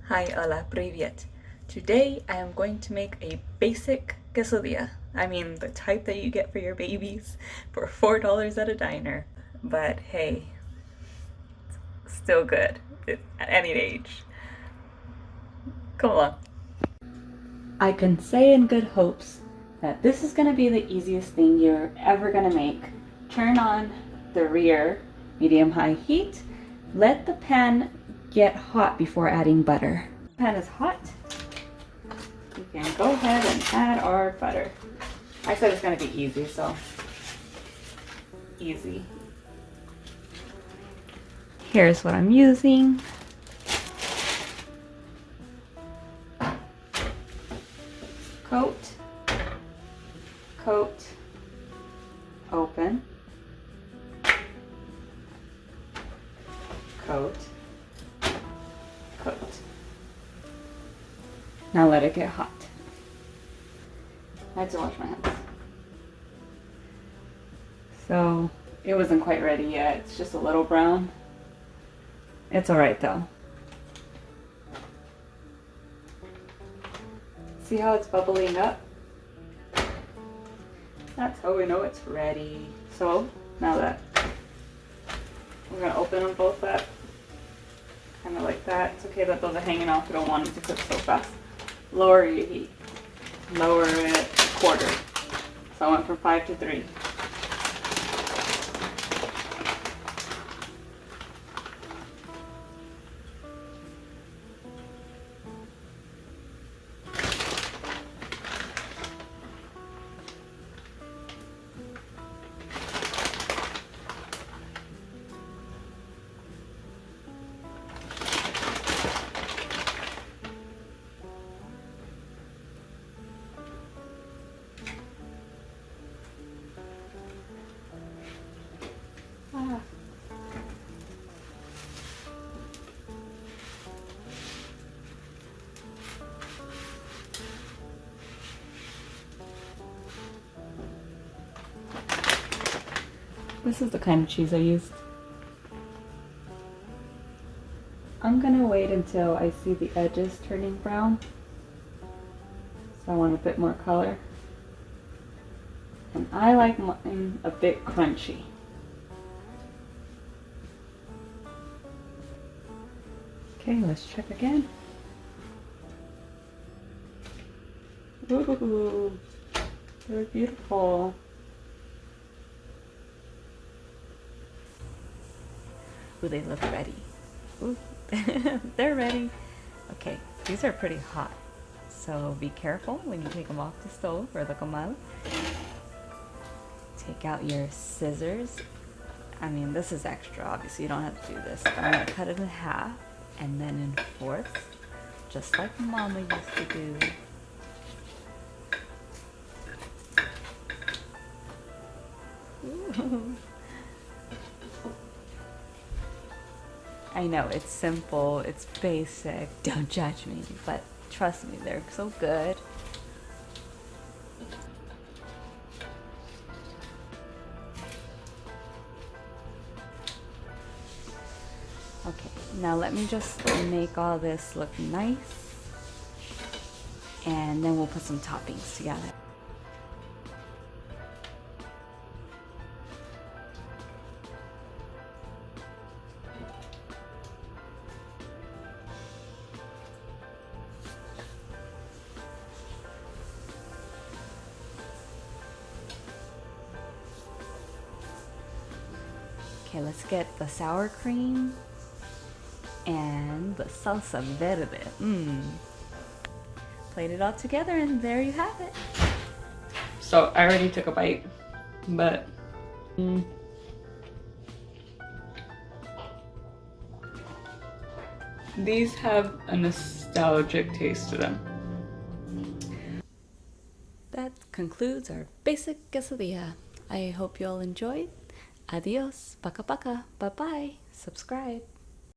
Hi, hola, привет. Today I am going to make a basic quesadilla. I mean, the type that you get for your babies for $4 at a diner. But hey, still good at any age. Come along. I can say in good hopes that this is going to be the easiest thing you're ever going to make. Turn on the rear medium-high heat. Let the pan get hot before adding butter. The pan is hot. We can go ahead and add our butter. I said it's going to be easy, so easy. Here's what I'm using. Coat, coat, open, coat, coat. Now let it get hot. I had to wash my hands. So it wasn't quite ready yet. It's just a little brown. It's all right though. See how it's bubbling up? That's how we know it's ready. So now that we're gonna open them both up, kind of like that. It's okay that those are hanging off. We don't want them to cook so fast. Lower your heat. Lower it a quarter. So I went from 5 to 3. This is the kind of cheese I used. I'm gonna wait until I see the edges turning brown. So I want a bit more color. And I like mine a bit crunchy. Okay, let's check again. Ooh, they're beautiful. Ooh, they look ready. Ooh, they're ready. Okay, these are pretty hot, so be careful when you take them off the stove or the comal. Take out your scissors. I mean, this is extra, obviously you don't have to do this, but I'm gonna cut it in half and then in fourths, just like Mama used to do. Ooh. I know, it's simple, it's basic, don't judge me, but trust me, they're so good. Okay, now let me just make all this look nice, and then we'll put some toppings together. Okay, let's get the sour cream and the salsa verde. Plate it all together and there you have it. So I already took a bite, but these have a nostalgic taste to them. That concludes our basic quesadilla. I hope you all enjoyed. Adios, paka paka, bye bye, subscribe.